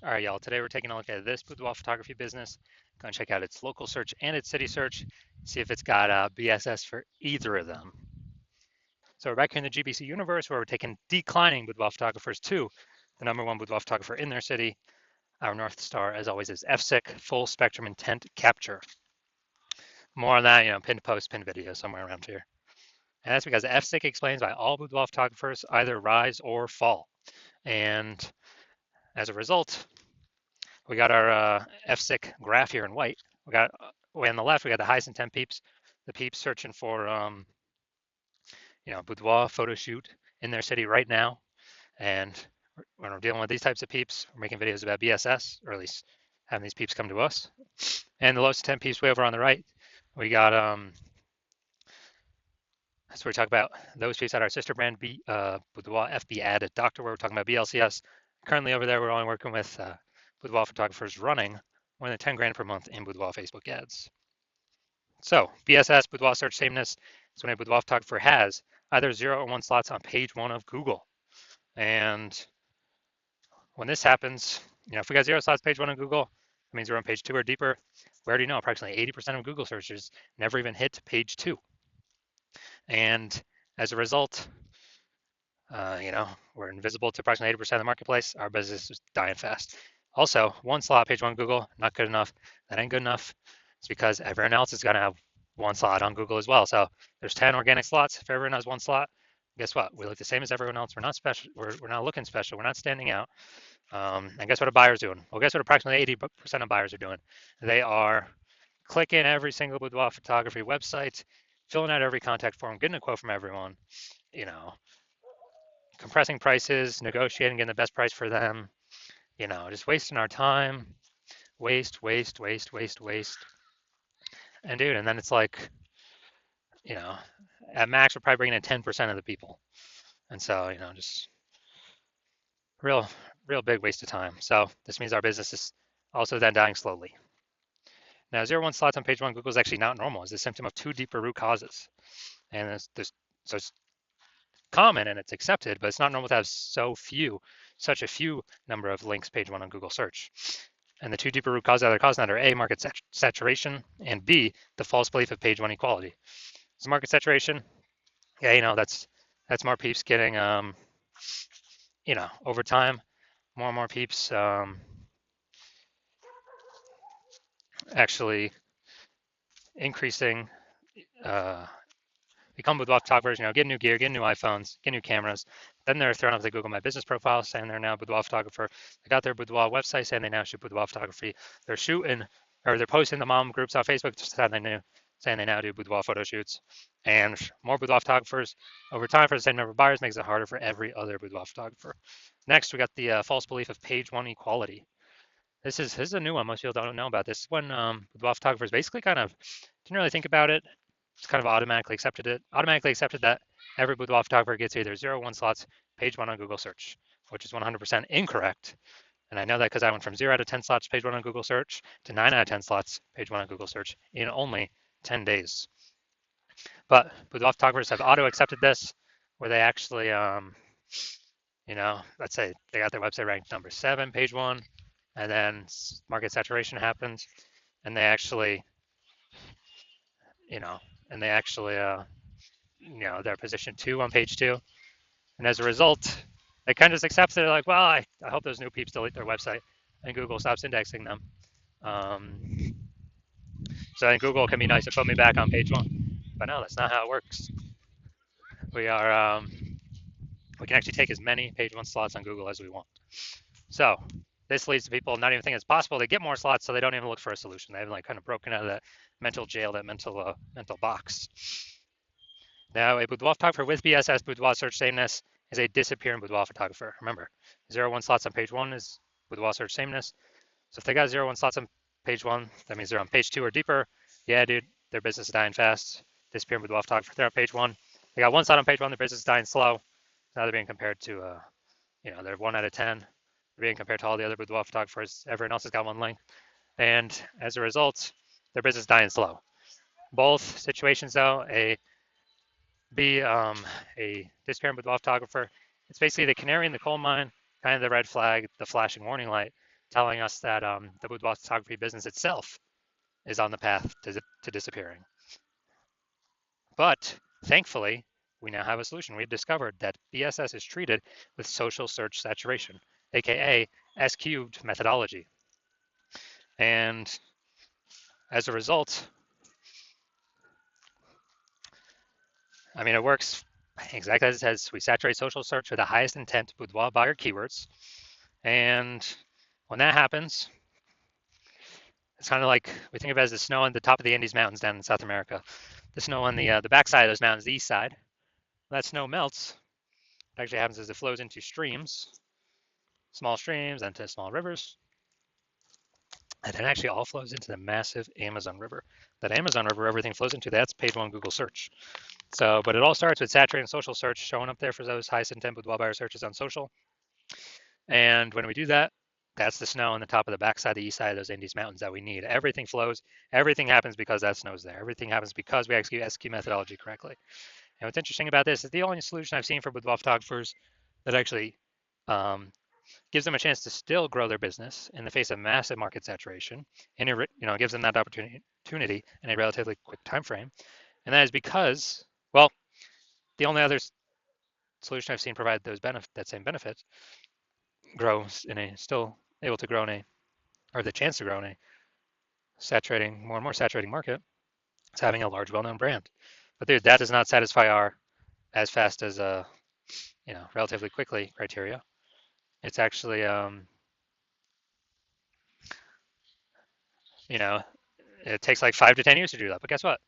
All right, y'all. Today we're taking a look at this boudoir photography business. Going to check out its local search and its city search, see if it's got BSS for either of them. So we're back here in the GBC universe where we're taking declining boudoir photographers to the #1 boudoir photographer in their city. Our North Star, as always, is FSIC, full spectrum intent capture. More on that, pinned post, pinned video somewhere around here. And that's because FSIC explains why all boudoir photographers either rise or fall. And as a result, we got our FSIC graph here in white. We got way on the left, we got the highest intent peeps, the peeps searching for boudoir photo shoot in their city right now. And when we're dealing with these types of peeps, we're making videos about BSS, or at least having these peeps come to us. And the lowest intent peeps way over on the right, we got so we talk about those peeps at our sister brand Boudoir FB Ad at Doctor, where we're talking about BLCS. Currently over there, we're only working with boudoir photographers running more than 10 grand per month in boudoir Facebook ads. So BSS, boudoir search sameness, is when a boudoir photographer has either 0 or 1 slots on page 1 of Google. And when this happens, if we got 0 slots page 1 on Google, it means we're on page 2 or deeper. We already know approximately 80% of Google searches never even hit page 2. And as a result, we're invisible to approximately 80% of the marketplace. Our business is dying fast. Also, 1 slot page 1 Google, not good enough. That ain't good enough. It's because everyone else is going to have 1 slot on Google as well. So there's 10 organic slots. If everyone has 1 slot, guess what? We look the same as everyone else. We're not special. We're not looking special. We're not standing out. And guess what a buyer's doing? Well, guess what approximately 80% of buyers are doing? They are clicking every single boudoir photography website, filling out every contact form, getting a quote from everyone, compressing prices, negotiating, getting the best price for them, just wasting our time, waste. And dude, and then it's like, at max, we're probably bringing in 10% of the people. And so, just real big waste of time. So this means our business is also then dying slowly. Now, 0-1 slots on page 1 Google is actually not normal. It's a symptom of 2 deeper root causes. And so it's common and it's accepted, but it's not normal to have such a few number of links page 1 on Google search. And the 2 deeper root causes that are causing that are A, market saturation, and B, the false belief of page 1 equality. So market saturation, yeah, that's more peeps getting, over time, more and more peeps actually increasing, become boudoir photographers, get new gear, get new iPhones, get new cameras. Then they're thrown up the Google My Business profile saying they're now a boudoir photographer. They got their boudoir website saying they now shoot boudoir photography. They're posting the mom groups on Facebook just saying they now do boudoir photo shoots. And more boudoir photographers over time for the same number of buyers makes it harder for every other boudoir photographer. Next, we got the false belief of page 1 equality. This is a new one. Most people don't know about this. When boudoir photographers basically kind of didn't really think about it, just kind of automatically accepted that every boudoir photographer gets either 0 or 1 slots page 1 on Google search, which is 100% incorrect. And I know that because I went from 0 out of 10 slots page 1 on Google search to 9 out of 10 slots page 1 on Google search in only 10 days. But boudoir photographers have auto-accepted this, where they actually, let's say they got their website ranked number 7 page 1, and then market saturation happens, and they actually, they're position 2 on page 2. And as a result, they kind of just accept it. They're like, well, I hope those new peeps delete their website and Google stops indexing them. So then Google can be nice and put me back on page 1. But no, that's not how it works. We can actually take as many page 1 slots on Google as we want. So this leads to people not even thinking it's possible. They get more slots, so they don't even look for a solution. They've kind of broken out of that mental jail, that mental box. Now, a boudoir photographer with BSS, boudoir search sameness, is a disappearing boudoir photographer. Remember, 0-1 slots on page 1 is boudoir search sameness. So if they got 0-1 slots on page 1, that means they're on page 2 or deeper. Yeah, dude, their business is dying fast. Disappearing boudoir photographer, they're on page 1. They got 1 slot on page 1, their business is dying slow. Now they're being compared to, they're 1 out of 10. They're being compared to all the other boudoir photographers. Everyone else has got 1 link. And as a result, their business is dying slow. Both situations, though, a disappearing boudoir photographer, it's basically the canary in the coal mine, kind of the red flag, the flashing warning light, telling us that the boudoir photography business itself is on the path to disappearing. But thankfully, we now have a solution. We've discovered that BSS is treated with social search saturation, aka S cubed methodology. And as a result, I mean, it works exactly as it says. We saturate social search with the highest intent boudoir buyer keywords. And when that happens, it's kind of like we think of it as the snow on the top of the Andes Mountains down in South America. The snow on the backside of those mountains, the east side. When that snow melts, what actually happens is it flows into streams, small streams, and to small rivers. And it actually all flows into the massive Amazon River. That Amazon River, everything flows into, that's page one Google search. So, but it all starts with saturating social search, showing up there for those highest intent boudoir buyer searches on social. And when we do that, that's the snow on the top of the backside, the east side of those Andes Mountains that we need. Everything flows, everything happens because that snow's there. Everything happens because we execute SQ methodology correctly. And what's interesting about this is the only solution I've seen for boudoir photographers that actually gives them a chance to still grow their business in the face of massive market saturation, and it gives them that opportunity in a relatively quick time frame. And that is because, well, the only other solution I've seen provide that same benefit grows in a still able to grow in a or the chance to grow in a saturating more and more saturating market is having a large well-known brand. But dude, that does not satisfy our as fast as relatively quickly criteria. It's actually it takes like 5 to 10 years to do that. But guess what?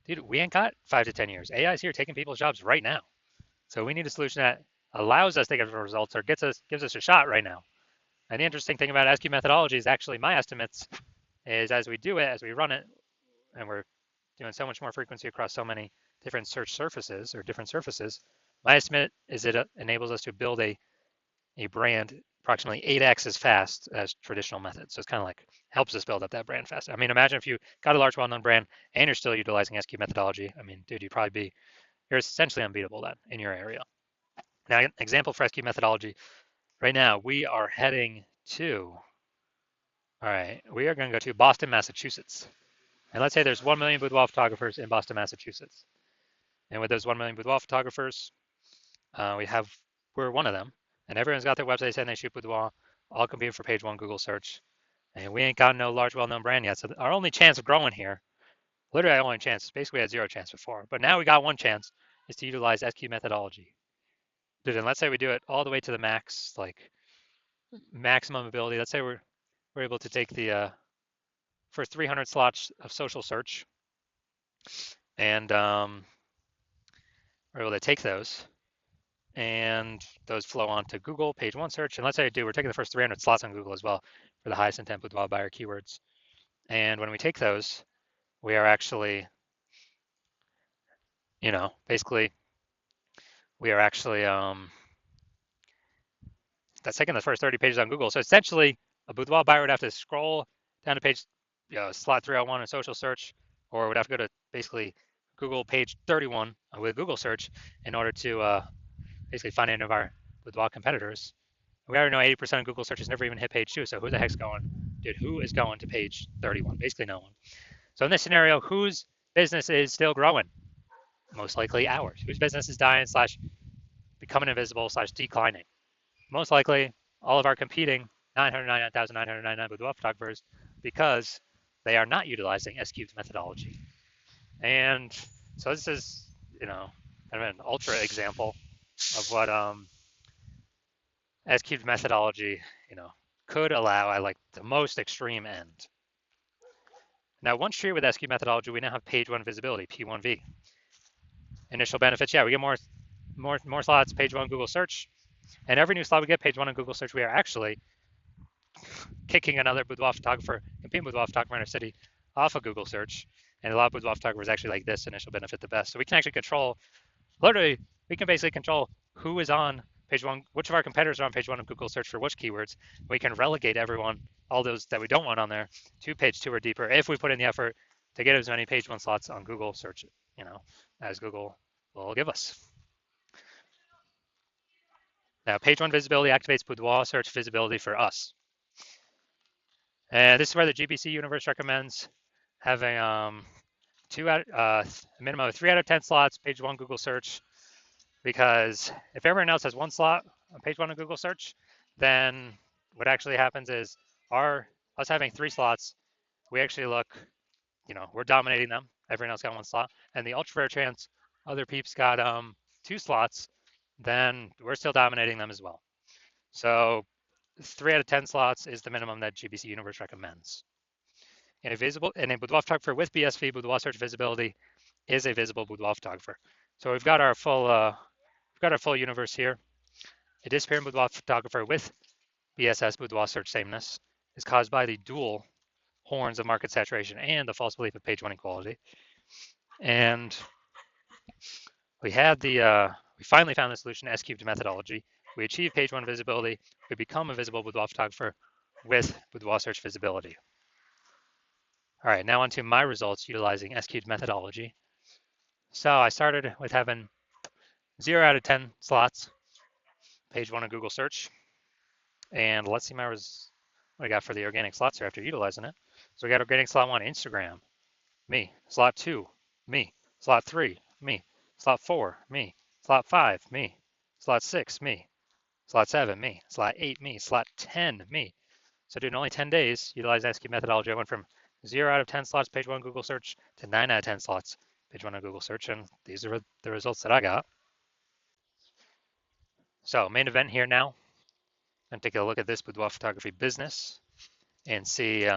Dude, we ain't got 5 to 10 years. AI is here taking people's jobs right now. So we need a solution that allows us to get results or gives us a shot right now. And the interesting thing about SQ methodology is actually my estimates is as we do it, as we run it, and we're doing so much more frequency across so many different search surfaces or different surfaces, my estimate is it enables us to build a brand approximately 8x as fast as traditional methods. So it's kind of like helps us build up that brand fast. I mean, imagine if you got a large well-known brand and you're still utilizing SQ methodology. I mean, dude, you're essentially unbeatable then in your area. Now, an example for SQ methodology, right now we are heading to, all right, we are going to go to Boston, Massachusetts. And let's say there's 1 million boudoir photographers in Boston, Massachusetts. And with those 1 million boudoir photographers, we're one of them. And everyone's got their website saying they shoot boudoir, all competing for page one Google search. And we ain't got no large, well-known brand yet. So our only chance of growing here, literally our only chance, basically we had zero chance before, but now we got one chance, is to utilize SQ methodology. And let's say we do it all the way to the max, like maximum ability. Let's say we're able to take the first 300 slots of social search, and we're able to take those, and those flow onto Google page one search. And let's say we're taking the first 300 slots on Google as well for the highest intent boudoir buyer keywords. And when we take those, we are actually, basically, we are actually that's taking the first 30 pages on Google. So essentially, a boudoir buyer would have to scroll down to page, slot 301 in social search, or would have to go to basically Google page 31 with Google search in order to basically find any of our boudoir competitors. We already know 80% of Google searches never even hit page 2. So who the heck's going? Dude, who is going to page 31? Basically no one. So in this scenario, whose business is still growing? Most likely ours. Whose business is dying / becoming invisible / declining? Most likely all of our competing 999,999 boudoir photographers because they are not utilizing S-cubed methodology. And so this is, kind of an ultra example of what S-cubed methodology, could allow at like the most extreme end. Now, once treated with S-cubed methodology, we now have page one visibility, P1V. Initial benefits, yeah, we get more slots, page one Google search, and every new slot we get, page one on Google search, we are actually kicking another boudoir photographer, competing boudoir photographer in our city off of Google search. And a lot of boudoir photographers actually like this initial benefit the best. So we can actually we can basically control who is on page one, which of our competitors are on page one of Google search for which keywords. We can relegate all those that we don't want on there, to page two or deeper if we put in the effort to get as many page one slots on Google search, as Google will give us. Now, page one visibility activates boudoir search visibility for us. And this is where the GBC universe recommends having a minimum of 3 out of 10 slots, page one Google search, because if everyone else has one slot on page one of Google search, then what actually happens is us having 3 slots, we actually look, we're dominating them. Everyone else got one slot, and the ultra rare chance other peeps got 2 slots, then we're still dominating them as well. So 3 out of 10 slots is the minimum that GBC Universe recommends. And a boudoir photographer with BSV boudoir search visibility is a visible boudoir photographer. So we've got our full universe here. A disappearing boudoir photographer with BSS boudoir search sameness is caused by the dual horns of market saturation and the false belief of page one equality. And we finally found the solution to S-cubed methodology. We achieve page one visibility. We become a visible boudoir photographer with boudoir search visibility. All right, now onto my results utilizing S-cubed methodology. So I started with having 0 out of 10 slots, page one of Google search. And let's see what I got for the organic slots here after utilizing it. So we got organic slot 1, Instagram, me. Slot 2, me. Slot 3, me. Slot 4, me. Slot 5, me. Slot 6, me. Slot 7, me. Slot 8, me. Slot 10, me. So in only 10 days, utilizing SQ methodology, I went from 0 out of 10 slots, page one Google search, to 9 out of 10 slots, page one on Google search, and these are the results that I got. So main event here now. I'm take a look at this boudoir photography business and see,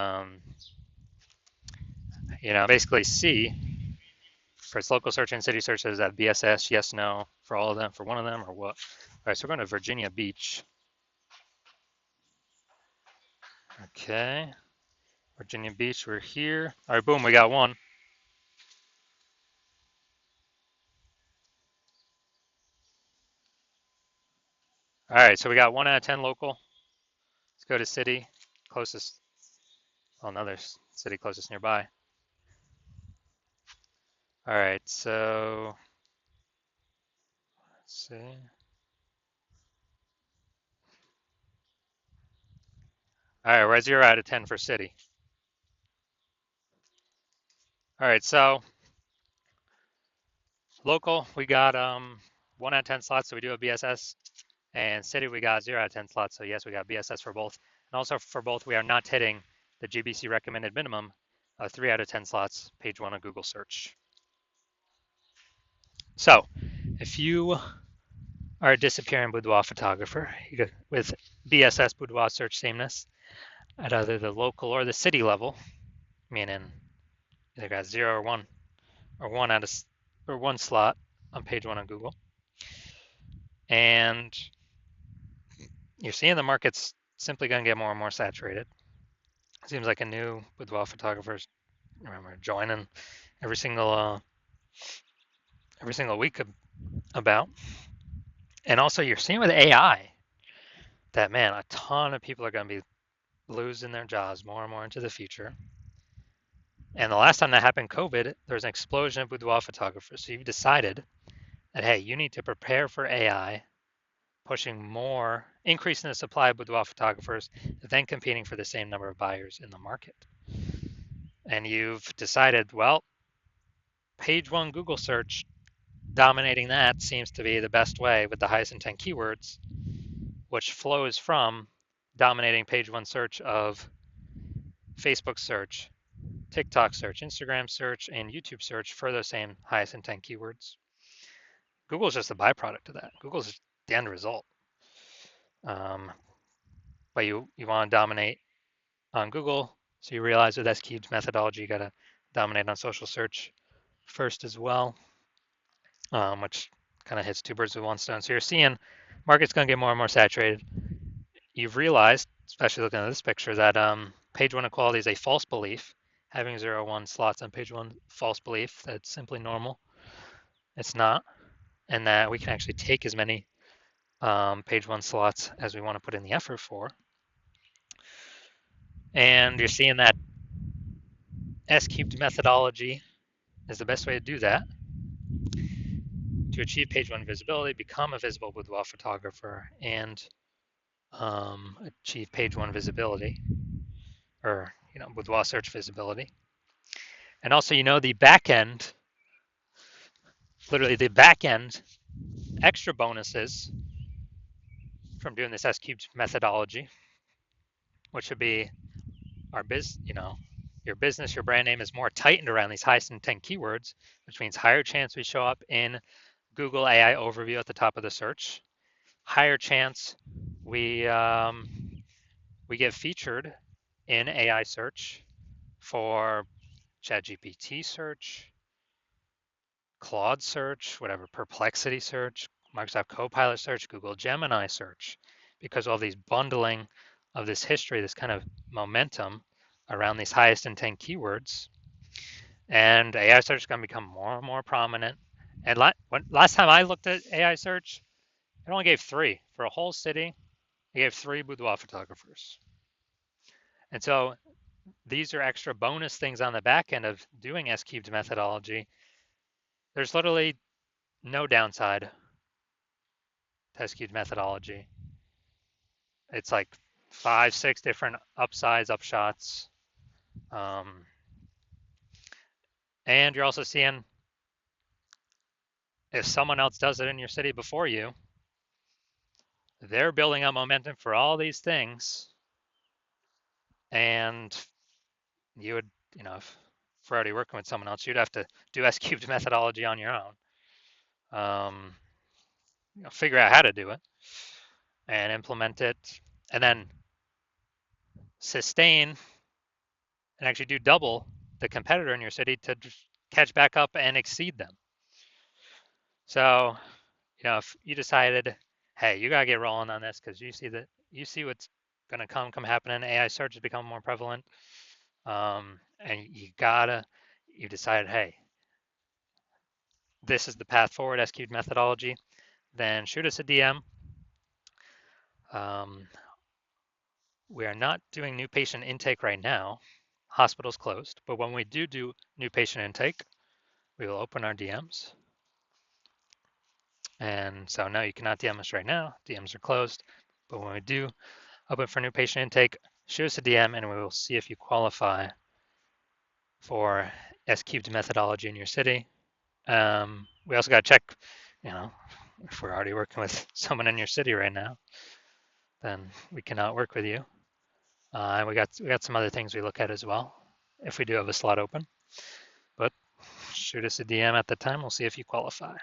basically see for its local search and city search, is that BSS, yes, no, for all of them, for one of them, or what? All right, so we're going to Virginia Beach. Okay, Virginia Beach, we're here. All right, boom, we got one. All right, so we got 1 out of 10 local. Let's go to city closest. Oh, another city closest nearby. All right, so let's see. All right, we're at 0 out of 10 for city. All right, so local, we got 1 out of 10 slots, so we do have BSS. And city, we got 0 out of 10 slots, so yes, we got BSS for both. And also for both, we are not hitting the GBC recommended minimum of 3 out of 10 slots, page one of Google search. So if you are a disappearing boudoir photographer with BSS boudoir search sameness at either the local or the city level, meaning either got 0 or 1, or one slot on page one on Google, and you're seeing the market's simply going to get more and more saturated. It seems like a new boudoir photographers joining every single week about. And also you're seeing with AI that, man, a ton of people are going to be losing their jobs more and more into the future. And the last time that happened, COVID, there was an explosion of boudoir photographers. So you've decided that, hey, you need to prepare for AI, increasing the supply of boudoir photographers, then competing for the same number of buyers in the market. And you've decided, well, page one Google search, dominating that seems to be the best way with the highest intent keywords, which flows from dominating page one search of Facebook search, TikTok search, Instagram search, and YouTube search for those same highest intent keywords. Google is just a byproduct of that. Google's the end result. But you want to dominate on Google, so you realize with S-cubed methodology, you got to dominate on social search first as well, which kind of hits two birds with one stone. So you're seeing market's going to get more and more saturated. You've realized, especially looking at this picture, that page one equality is a false belief. Having 0, 1 slots on page one, false belief. That's simply normal. It's not. And that we can actually take as many page one slots as we want to put in the effort for. And you're seeing that S-cubed methodology is the best way to do that. To achieve page one visibility, become a visible boudoir photographer, and achieve page one visibility. or Boudoir search visibility. And also, the back end, literally the back end extra bonuses from doing this S cubed methodology, which would be your business, your brand name is more tightened around these highest intent keywords, which means higher chance we show up in Google AI overview at the top of the search, higher chance we get featured in AI search for ChatGPT search, Claude search, whatever, Perplexity search, Microsoft Copilot search, Google Gemini search, because all these bundling of this history, this kind of momentum around these highest intent keywords. And AI search is going to become more and more prominent. And last time I looked at AI search, it only gave 3 for a whole city. It gave 3 boudoir photographers. And so these are extra bonus things on the back end of doing S cubed methodology. There's literally no downside to S cubed methodology. It's like 5, 6 different upsides, upshots. And you're also seeing if someone else does it in your city before you, they're building up momentum for all these things. And you would, if we're already working with someone else, you'd have to do S cubed methodology on your own. Figure out how to do it and implement it, and then sustain and actually do double the competitor in your city to catch back up and exceed them. So, if you decided, hey, you gotta get rolling on this because you see what's gonna come happening. AI search has become more prevalent, and you decided, hey, this is the path forward, S cubed methodology. Then shoot us a DM. We are not doing new patient intake right now. Hospital's closed, but when we do new patient intake, we will open our DMs. And so no, you cannot DM us right now. DMs are closed, but when we do open for new patient intake, shoot us a DM and we will see if you qualify for S cubed methodology in your city. We also got to check, if we're already working with someone in your city right now, then we cannot work with you. And we got some other things we look at as well if we do have a slot open. But shoot us a DM at the time. We'll see if you qualify.